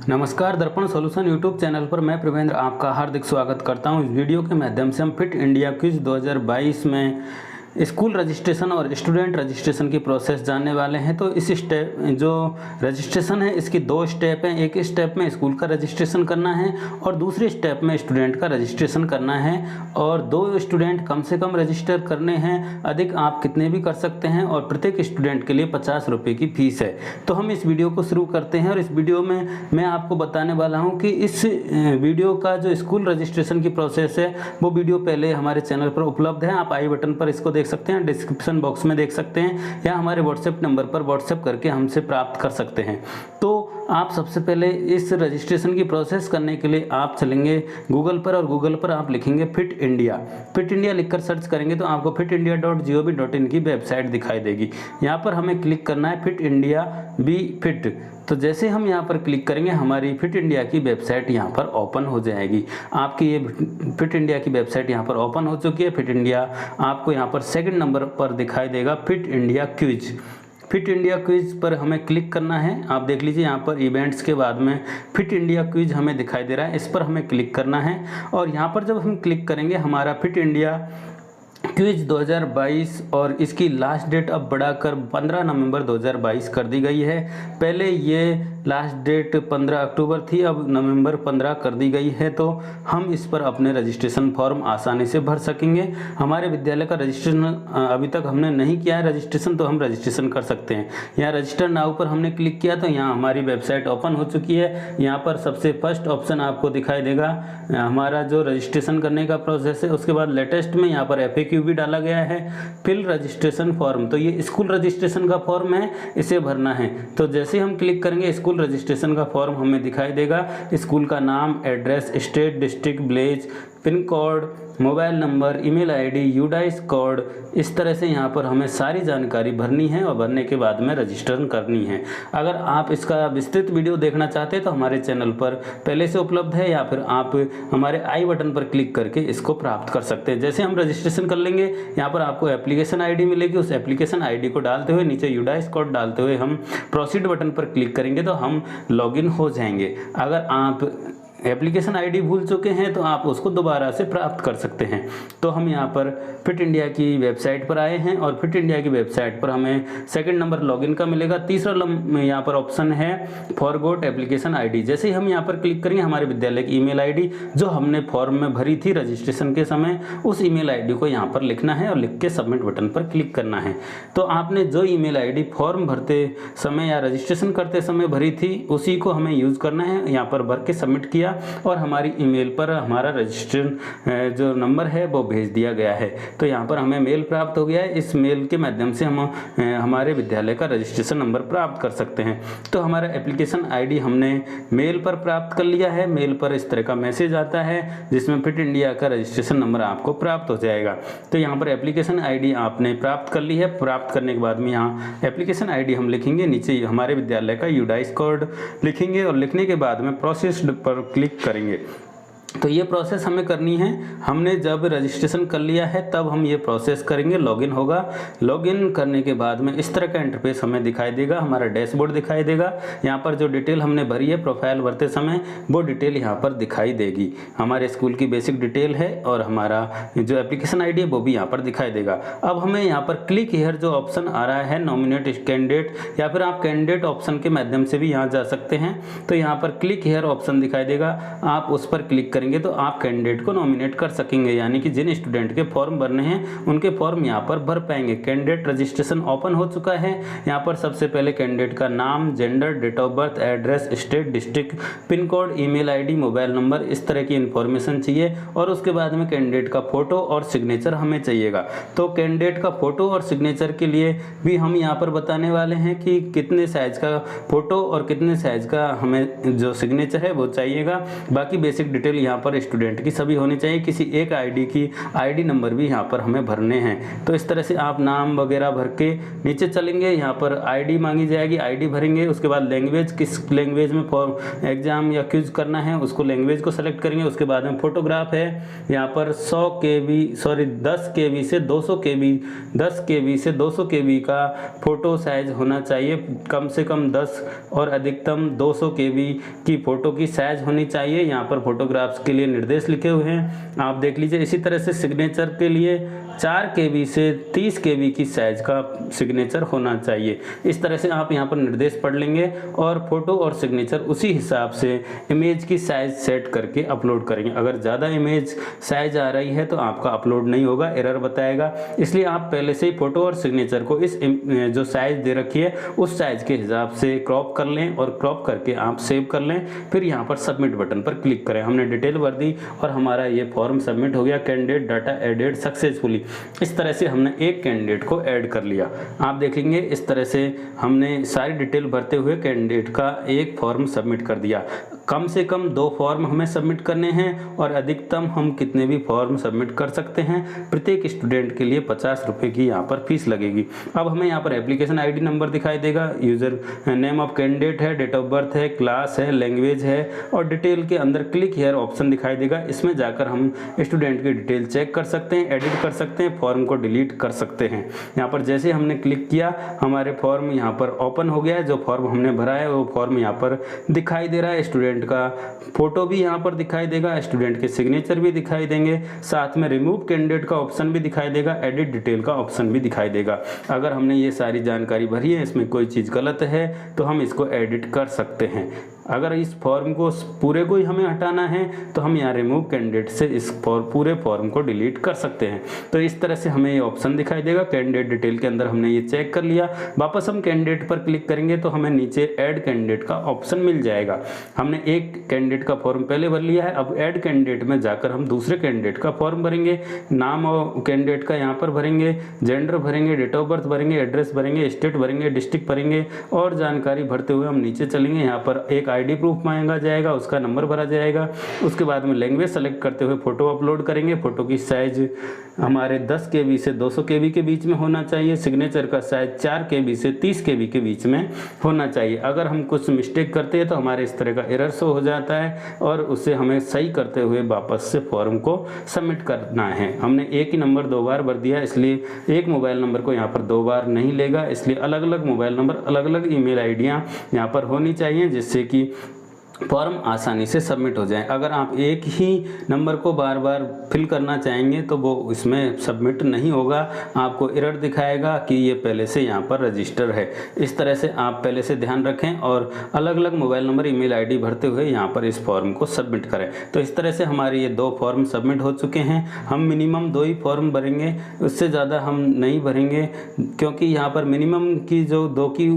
नमस्कार, दर्पण solution YouTube channel पर मैं प्रवेंद्र आपका हार्दिक स्वागत करता हूं। इस वीडियो के माध्यम से हम फिट इंडिया क्विज 2022 में स्कूल रजिस्ट्रेशन और स्टूडेंट रजिस्ट्रेशन की प्रोसेस जानने वाले हैं। तो इस स्टेप जो रजिस्ट्रेशन है इसकी दो स्टेप हैं। एक स्टेप में स्कूल का रजिस्ट्रेशन करना है और दूसरे स्टेप में स्टूडेंट का रजिस्ट्रेशन करना है। और दो स्टूडेंट कम से कम रजिस्टर करने हैं, अधिक आप कितने भी कर सकते हैं और प्रत्येक स्टूडेंट के लिए 50 रुपये की फीस है। तो हम इस वीडियो को शुरू करते हैं और इस वीडियो में मैं आपको बताने वाला हूं कि इस वीडियो का जो स्कूल रजिस्ट्रेशन की प्रोसेस है वो वीडियो पहले हमारे चैनल पर उपलब्ध है। आप आई बटन पर इसको देख सकते हैं, डिस्क्रिप्शन बॉक्स में देख सकते हैं या हमारे व्हाट्सएप नंबर पर व्हाट्सएप करके हमसे प्राप्त कर सकते हैं। तो आप सबसे पहले इस रजिस्ट्रेशन की प्रोसेस करने के लिए आप चलेंगे गूगल पर और गूगल पर आप लिखेंगे फिट इंडिया लिखकर सर्च करेंगे तो आपको fitindia.gov.in की वेबसाइट दिखाई देगी। यहाँ पर हमें क्लिक करना है फिट इंडिया बी फिट। तो जैसे हम यहाँ पर क्लिक करेंगे हमारी फिट इंडिया की वेबसाइट यहाँ पर ओपन हो जाएगी। आपकी ये फिट इंडिया की वेबसाइट यहाँ पर ओपन हो चुकी है। फिट इंडिया आपको यहाँ पर सेकंड नंबर पर दिखाई देगा फिट इंडिया क्विज पर हमें क्लिक करना है। आप देख लीजिए यहाँ पर इवेंट्स के बाद में फिट इंडिया क्विज हमें दिखाई दे रहा है, इस पर हमें क्लिक करना है। और यहाँ पर जब हम क्लिक करेंगे हमारा फिट इंडिया क्विज 2022 और इसकी लास्ट डेट अब बढ़ाकर 15 नवंबर 2022 कर दी गई है। पहले ये लास्ट डेट 15 अक्टूबर थी, अब नवंबर 15 कर दी गई है। तो हम इस पर अपने रजिस्ट्रेशन फॉर्म आसानी से भर सकेंगे। हमारे विद्यालय का रजिस्ट्रेशन अभी तक हमने नहीं किया है रजिस्ट्रेशन, तो हम रजिस्ट्रेशन कर सकते हैं। यहाँ रजिस्टर नाउ पर हमने क्लिक किया तो यहाँ हमारी वेबसाइट ओपन हो चुकी है। यहाँ पर सबसे फर्स्ट ऑप्शन आपको दिखाई देगा हमारा जो रजिस्ट्रेशन करने का प्रोसेस है। उसके बाद लेटेस्ट में यहाँ पर FAQ भी डाला गया है, फिल रजिस्ट्रेशन फॉर्म। तो ये स्कूल रजिस्ट्रेशन का फॉर्म है, इसे भरना है। तो जैसे हम क्लिक करेंगे स्कूल रजिस्ट्रेशन का फॉर्म हमें दिखाई देगा। स्कूल का नाम, address, state, district, village, pin code, mobile number, email ID, UDISE code, इस तरह से यहाँ पर हमें सारी जानकारी भरनी है और भरने के बाद में रजिस्ट्रेशन करनी है। अगर आप इसका विस्तृत वीडियो देखना चाहते हैं तो हमारे चैनल पर पहले से उपलब्ध है या फिर आप हमारे आई बटन पर क्लिक करके इसको प्राप्त कर सकते हैं। जैसे हम रजिस्ट्रेशन कर लेंगे यहाँ पर आपको एप्लीकेशन ID मिलेगी। उस एप्लीकेशन ID को डालते हुए नीचे यूडाइस कोड डालते हुए हम प्रोसीड बटन पर क्लिक करेंगे तो हम लॉगिन हो जाएंगे। अगर आप एप्लीकेशन ID भूल चुके हैं तो आप उसको दोबारा से प्राप्त कर सकते हैं। तो हम यहाँ पर फिट इंडिया की वेबसाइट पर आए हैं और फिट इंडिया की वेबसाइट पर हमें सेकंड नंबर लॉगिन का मिलेगा। तीसरा यहाँ पर ऑप्शन है फॉरगॉट एप्लीकेशन ID। जैसे ही हम यहाँ पर क्लिक करेंगे हमारे विद्यालय की ईमेल ID जो हमने फॉर्म में भरी थी रजिस्ट्रेशन के समय, उस ईमेल ID को यहाँ पर लिखना है और लिख के सबमिट बटन पर क्लिक करना है। तो आपने जो ईमेल ID फॉर्म भरते समय या रजिस्ट्रेशन करते समय भरी थी उसी को हमें यूज़ करना है। यहाँ पर भर के सबमिट किया और हमारी ईमेल पर हमारा रजिस्ट्रेशन जो नंबर है वो भेज दिया गया है। तो यहाँ पर हमें मेल प्राप्त हो गया है। इस मेल के माध्यम से हम हमारे विद्यालय का रजिस्ट्रेशन नंबर प्राप्त कर सकते हैं। तो हमारा एप्लीकेशन ID हमने मेल पर प्राप्त कर लिया है। मेल पर इस तरह का मैसेज आता है जिसमें फिट इंडिया का रजिस्ट्रेशन नंबर आपको प्राप्त हो जाएगा। तो यहाँ पर एप्लीकेशन ID आपने प्राप्त कर ली है। प्राप्त करने के बाद में यहाँ एप्लीकेशन ID हम लिखेंगे, नीचे हमारे विद्यालय का यूडाइस कोड लिखेंगे और लिखने के बाद में प्रोसेस्ड पर क्लिक करेंगे। तो ये प्रोसेस हमें करनी है। हमने जब रजिस्ट्रेशन कर लिया है तब हम ये प्रोसेस करेंगे। लॉगिन होगा, लॉगिन करने के बाद में इस तरह का इंटरफेस हमें दिखाई देगा, हमारा डैशबोर्ड दिखाई देगा। यहाँ पर जो डिटेल हमने भरी है प्रोफाइल भरते समय वो डिटेल यहाँ पर दिखाई देगी। हमारे स्कूल की बेसिक डिटेल है और हमारा जो एप्लीकेशन ID है वो भी यहाँ पर दिखाई देगा। अब हमें यहाँ पर क्लिक हियर जो ऑप्शन आ रहा है नॉमिनेट कैंडिडेट, या फिर आप कैंडिडेट ऑप्शन के माध्यम से भी यहाँ जा सकते हैं। तो यहाँ पर क्लिक हियर ऑप्शन दिखाई देगा, आप उस पर क्लिक करेंगे तो आप कैंडिडेट को नॉमिनेट कर सकेंगे, यानी कि जिन स्टूडेंट के फॉर्म भरने हैं उनके फॉर्म यहाँ पर भर पाएंगे। कैंडिडेट रजिस्ट्रेशन ओपन हो चुका है। यहाँ पर सबसे पहले कैंडिडेट का नाम, gender, date of birth, address, state, district, pin code, email ID, mobile number, इस तरह की इंफॉर्मेशन चाहिए। और उसके बाद में कैंडिडेट का फोटो और सिग्नेचर हमें चाहिएगा। तो कैंडिडेट का फोटो और सिग्नेचर के लिए भी हम यहाँ पर बताने वाले हैं कि कितने साइज का फोटो और कितने साइज का हमें जो सिग्नेचर है वो चाहिएगा। बाकी बेसिक डिटेल यहाँ यहाँ पर स्टूडेंट की सभी होनी चाहिए, किसी एक आईडी की आईडी नंबर भी यहाँ पर हमें भरने हैं। तो इस तरह से आप नाम वगैरह भर के नीचे चलेंगे, यहाँ पर आईडी मांगी जाएगी, आईडी भरेंगे। उसके बाद लैंग्वेज, किस लैंग्वेज में फॉर्म एग्जाम या क्विज करना है उसको लैंग्वेज को सेलेक्ट करेंगे। उसके बाद में फोटोग्राफ है, यहाँ पर 10 KB से 200 KB 10 KB से 200 KB का फ़ोटो साइज होना चाहिए, कम से कम 10 और अधिकतम 200 KB की फ़ोटो की साइज होनी चाहिए। यहाँ पर फोटोग्राफ्स के लिए निर्देश लिखे हुए हैं, आप देख लीजिए। इसी तरह से सिग्नेचर के लिए 4 KB से 30 KB की साइज का सिग्नेचर होना चाहिए। इस तरह से आप यहाँ पर निर्देश पढ़ लेंगे और फोटो और सिग्नेचर उसी हिसाब से इमेज की साइज सेट करके अपलोड करेंगे। अगर ज़्यादा इमेज साइज आ रही है तो आपका अपलोड नहीं होगा, एरर बताएगा। इसलिए आप पहले से ही फोटो और सिग्नेचर को इस जो साइज दे रखी है उस साइज के हिसाब से क्रॉप कर लें और क्रॉप करके आप सेव कर लें। फिर यहाँ पर सबमिट बटन पर क्लिक करें। हमने डिटेल भर दी और हमारा ये फॉर्म सबमिट हो गया। Candidate data added successfully. इस तरह से हमने एक कैंडिडेट को ऐड कर लिया। आप देखेंगे इस तरह से हमने सारी डिटेल भरते हुए कैंडिडेट का एक फॉर्म सबमिट कर दिया। कम से कम 2 फॉर्म हमें सबमिट करने हैं और अधिकतम हम कितने भी फॉर्म सबमिट कर सकते हैं। प्रत्येक स्टूडेंट के लिए 50 रुपये की यहाँ पर फीस लगेगी। अब हमें यहाँ पर एप्लीकेशन आईडी नंबर दिखाई देगा, यूज़र नेम ऑफ कैंडिडेट है, डेट ऑफ बर्थ है, क्लास है, लैंग्वेज है और डिटेल के अंदर क्लिक हियर ऑप्शन दिखाई देगा। इसमें जाकर हम स्टूडेंट की डिटेल चेक कर सकते हैं, एडिट कर सकते हैं, फॉर्म को डिलीट कर सकते हैं। यहाँ पर जैसे हमने क्लिक किया हमारे फॉर्म यहाँ पर ओपन हो गया है। जो फॉर्म हमने भरा है वो फॉर्म यहाँ पर दिखाई दे रहा है। स्टूडेंट का फोटो भी यहाँ पर दिखाई देगा, स्टूडेंट के सिग्नेचर भी दिखाई देंगे, साथ में रिमूव कैंडिडेट का ऑप्शन भी दिखाई देगा, एडिट डिटेल का ऑप्शन भी दिखाई देगा। अगर हमने ये सारी जानकारी भरी है, इसमें कोई चीज़ गलत है तो हम इसको एडिट कर सकते हैं। अगर इस फॉर्म को पूरे को ही हमें हटाना है तो हम यहाँ रिमूव कैंडिडेट से इस पूरे फॉर्म को डिलीट कर सकते हैं। तो इस तरह से हमें ये ऑप्शन दिखाई देगा। कैंडिडेट डिटेल के अंदर हमने ये चेक कर लिया। वापस हम कैंडिडेट पर क्लिक करेंगे तो हमें नीचे ऐड कैंडिडेट का ऑप्शन मिल जाएगा। हमने एक कैंडिडेट का फॉर्म पहले भर लिया है, अब ऐड कैंडिडेट में जाकर हम दूसरे कैंडिडेट का फॉर्म भरेंगे। नाम और कैंडिडेट का यहाँ पर भरेंगे, जेंडर भरेंगे, डेट ऑफ बर्थ भरेंगे, एड्रेस भरेंगे, स्टेट भरेंगे, डिस्ट्रिक्ट भरेंगे और जानकारी भरते हुए हम नीचे चलेंगे। यहाँ पर एक आईडी प्रूफ मांगा जाएगा, उसका नंबर भरा जाएगा। उसके बाद में लैंग्वेज सेलेक्ट करते हुए फोटो अपलोड करेंगे। फोटो की साइज हमारे 10 KB से 200 KB के बीच में होना चाहिए। सिग्नेचर का साइज 4 KB से 30 KB के बीच में होना चाहिए। अगर हम कुछ मिस्टेक करते हैं तो हमारे इस तरह का एरर शो हो जाता है और उसे हमें सही करते हुए वापस से फॉर्म को सबमिट करना है। हमने एक ही नंबर 2 बार भर दिया, इसलिए एक मोबाइल नंबर को यहाँ पर 2 बार नहीं लेगा। इसलिए अलग अलग मोबाइल नंबर, अलग अलग ईमेल आईडियाँ यहाँ पर होनी चाहिए जिससे कि फॉर्म आसानी से सबमिट हो जाए। अगर आप एक ही नंबर को बार बार फिल करना चाहेंगे तो वो इसमें सबमिट नहीं होगा, आपको एरर दिखाएगा कि ये पहले से यहाँ पर रजिस्टर है। इस तरह से आप पहले से ध्यान रखें और अलग अलग मोबाइल नंबर, ईमेल आईडी भरते हुए यहाँ पर इस फॉर्म को सबमिट करें। तो इस तरह से हमारे ये 2 फॉर्म सबमिट हो चुके हैं। हम मिनिमम 2 ही फॉर्म भरेंगे, उससे ज़्यादा हम नहीं भरेंगे क्योंकि यहाँ पर मिनिमम की जो 2 की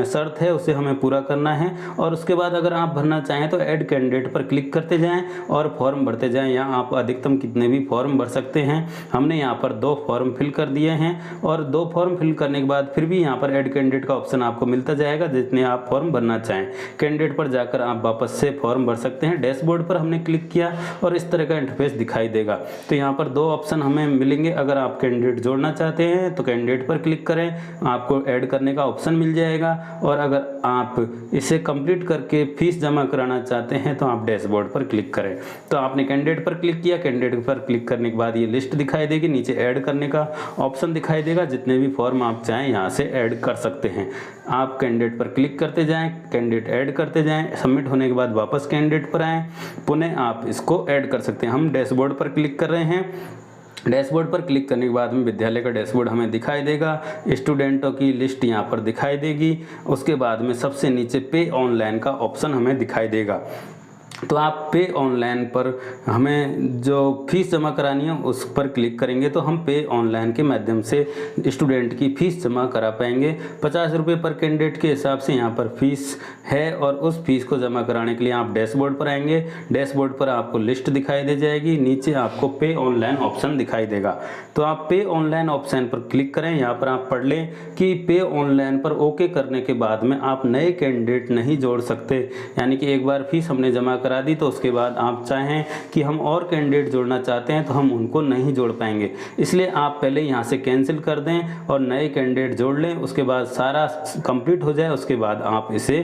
शर्त है उसे हमें पूरा करना है। और उसके बाद अगर आप भरना चाहें तो ऐड कैंडिडेट पर क्लिक करते जाएं और फॉर्म भरते जाएं। यहाँ आप अधिकतम कितने भी फॉर्म भर सकते हैं। हमने यहाँ पर 2 फॉर्म फिल कर दिए हैं और 2 फॉर्म फिल करने के बाद फिर भी यहाँ पर ऐड कैंडिडेट का ऑप्शन आपको मिलता जाएगा जितने आप फॉर्म भरना चाहें। कैंडिडेट पर जाकर आप वापस से फॉर्म भर सकते हैं। डैशबोर्ड पर हमने क्लिक किया और इस तरह का इंटरफेस दिखाई देगा। तो यहाँ पर 2 ऑप्शन हमें मिलेंगे। अगर आप कैंडिडेट जोड़ना चाहते हैं तो कैंडिडेट पर क्लिक करें, आपको ऐड करने का ऑप्शन मिल जाएगा। और अगर आप इसे कंप्लीट करके फीस जमा कराना चाहते हैं तो आप डैशबोर्ड पर क्लिक करें। तो आपने कैंडिडेट पर क्लिक किया, कैंडिडेट पर क्लिक करने के बाद ये लिस्ट दिखाई देगी, नीचे ऐड करने का ऑप्शन दिखाई देगा। जितने भी फॉर्म आप चाहें यहाँ से ऐड कर सकते हैं। आप कैंडिडेट पर क्लिक करते जाएं, कैंडिडेट ऐड करते जाएं, सबमिट होने के बाद वापस कैंडिडेट पर आएँ, पुनः आप इसको ऐड कर सकते हैं। हम डैशबोर्ड पर क्लिक कर रहे हैं। डैशबोर्ड पर क्लिक करने के बाद में विद्यालय का डैशबोर्ड हमें दिखाई देगा, स्टूडेंटों की लिस्ट यहाँ पर दिखाई देगी। उसके बाद में सबसे नीचे पे ऑनलाइन का ऑप्शन हमें दिखाई देगा। तो आप पे ऑनलाइन पर हमें जो फीस जमा करानी है उस पर क्लिक करेंगे तो हम पे ऑनलाइन के माध्यम से स्टूडेंट की फ़ीस जमा करा पाएंगे। 50 रुपये पर कैंडिडेट के हिसाब से यहाँ पर फीस है और उस फीस को जमा कराने के लिए आप डैशबोर्ड पर आएंगे। डैशबोर्ड पर आपको लिस्ट दिखाई दे जाएगी, नीचे आपको पे ऑनलाइन ऑप्शन दिखाई देगा। तो आप पे ऑनलाइन ऑप्शन पर क्लिक करें। यहाँ पर आप पढ़ लें कि पे ऑनलाइन पर ओके करने के बाद में आप नए कैंडिडेट नहीं जोड़ सकते, यानी कि एक बार फीस हमने जमा करा दी तो उसके बाद आप चाहें कि हम और कैंडिडेट जोड़ना चाहते हैं तो हम उनको नहीं जोड़ पाएंगे। इसलिए आप पहले यहाँ से कैंसिल कर दें और नए कैंडिडेट जोड़ लें। उसके बाद सारा कंप्लीट हो जाए उसके बाद आप इसे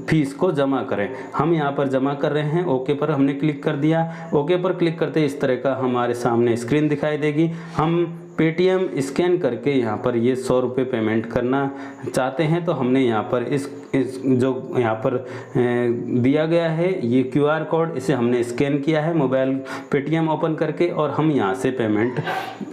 फीस को जमा करें। हम यहाँ पर जमा कर रहे हैं, ओके पर हमने क्लिक कर दिया। ओके पर क्लिक करते इस तरह का हमारे सामने स्क्रीन दिखाई देगी। हम पेटीएम स्कैन करके यहाँ पर ये 100 रुपये पेमेंट करना चाहते हैं तो हमने यहाँ पर इस जो यहाँ पर दिया गया है ये QR कोड, इसे हमने स्कैन किया है मोबाइल पेटीएम ओपन करके और हम यहाँ से पेमेंट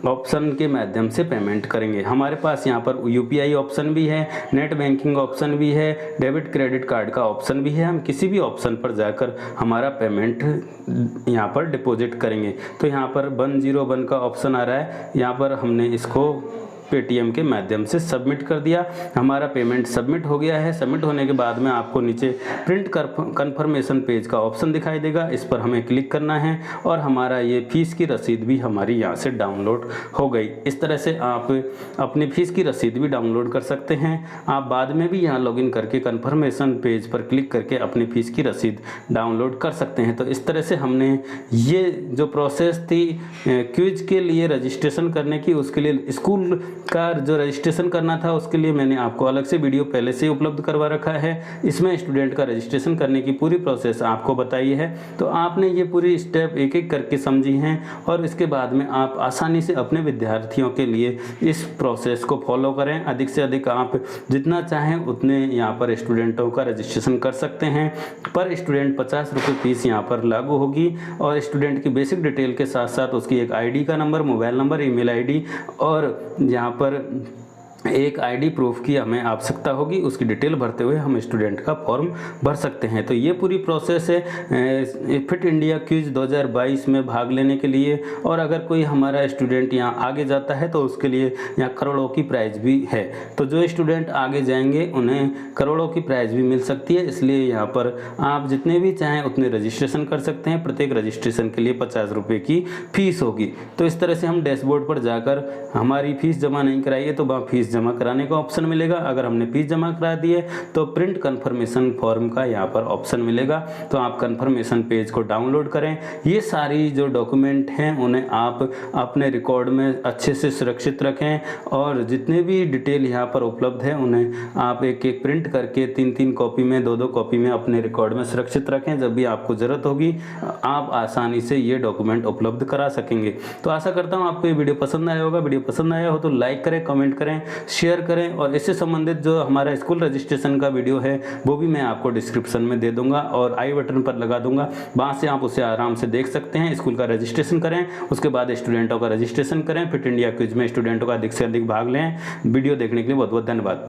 ऑप्शन के माध्यम से पेमेंट करेंगे। हमारे पास यहाँ पर UPI ऑप्शन भी है, नेट बैंकिंग ऑप्शन भी है, डेबिट क्रेडिट कार्ड का ऑप्शन भी है। हम किसी भी ऑप्शन पर जाकर हमारा पेमेंट यहाँ पर डिपॉजिट करेंगे। तो यहाँ पर 101 का ऑप्शन आ रहा है, यहाँ पर हमने इसको पेटीएम के माध्यम से सबमिट कर दिया। हमारा पेमेंट सबमिट हो गया है। सबमिट होने के बाद में आपको नीचे प्रिंट कन्फर्मेशन पेज का ऑप्शन दिखाई देगा, इस पर हमें क्लिक करना है और हमारा ये फीस की रसीद भी हमारी यहाँ से डाउनलोड हो गई। इस तरह से आप अपनी फ़ीस की रसीद भी डाउनलोड कर सकते हैं। आप बाद में भी यहाँ लॉगिन करके कन्फर्मेशन पेज पर क्लिक करके अपनी फ़ीस की रसीद डाउनलोड कर सकते हैं। तो इस तरह से हमने ये जो प्रोसेस थी क्विज के लिए रजिस्ट्रेशन करने की, उसके लिए स्कूल का जो रजिस्ट्रेशन करना था उसके लिए मैंने आपको अलग से वीडियो पहले से उपलब्ध करवा रखा है। इसमें स्टूडेंट का रजिस्ट्रेशन करने की पूरी प्रोसेस आपको बताई है, तो आपने ये पूरी स्टेप एक एक करके समझी हैं और इसके बाद में आप आसानी से अपने विद्यार्थियों के लिए इस प्रोसेस को फॉलो करें। अधिक से अधिक आप जितना चाहें उतने यहाँ पर स्टूडेंटों का रजिस्ट्रेशन कर सकते हैं। पर स्टूडेंट 50 रुपये फीस यहाँ पर लागू होगी और स्टूडेंट की बेसिक डिटेल के साथ साथ उसकी एक ID का number, mobile number, email ID और यहाँ पर एक ID प्रूफ की हमें आवश्यकता होगी। उसकी डिटेल भरते हुए हम स्टूडेंट का फॉर्म भर सकते हैं। तो ये पूरी प्रोसेस है फिट इंडिया क्विज 2022 में भाग लेने के लिए। और अगर कोई हमारा स्टूडेंट यहाँ आगे जाता है तो उसके लिए यहाँ करोड़ों की प्राइज़ भी है। तो जो स्टूडेंट आगे जाएंगे उन्हें करोड़ों की प्राइज़ भी मिल सकती है। इसलिए यहाँ पर आप जितने भी चाहें उतने रजिस्ट्रेशन कर सकते हैं। प्रत्येक रजिस्ट्रेशन के लिए 50 रुपये की फ़ीस होगी। तो इस तरह से हम डैशबोर्ड पर जाकर हमारी फ़ीस जमा नहीं कराई है तो वहाँ फीस जमा कराने का ऑप्शन मिलेगा। अगर हमने फीस जमा करा दी है तो प्रिंट कन्फर्मेशन फॉर्म का यहाँ पर ऑप्शन मिलेगा, तो आप कन्फर्मेशन पेज को डाउनलोड करें। ये सारी जो डॉक्यूमेंट हैं उन्हें आप अपने रिकॉर्ड में अच्छे से सुरक्षित रखें और जितने भी डिटेल यहाँ पर उपलब्ध है उन्हें आप एक एक प्रिंट करके 3-3 कॉपी में, 2-2 कॉपी में अपने रिकॉर्ड में सुरक्षित रखें। जब भी आपको ज़रूरत होगी आप आसानी से ये डॉक्यूमेंट उपलब्ध करा सकेंगे। तो आशा करता हूँ आपको ये वीडियो पसंद आया होगा। वीडियो पसंद आया हो तो लाइक करें, कमेंट करें, शेयर करें और इससे संबंधित जो हमारा स्कूल रजिस्ट्रेशन का वीडियो है वो भी मैं आपको डिस्क्रिप्शन में दे दूंगा और आई बटन पर लगा दूंगा। वहाँ से आप उसे आराम से देख सकते हैं। स्कूल का रजिस्ट्रेशन करें, उसके बाद स्टूडेंटों का रजिस्ट्रेशन करें। फिट इंडिया क्विज में स्टूडेंटों का अधिक से अधिक भाग लें। वीडियो देखने के लिए बहुत बहुत धन्यवाद।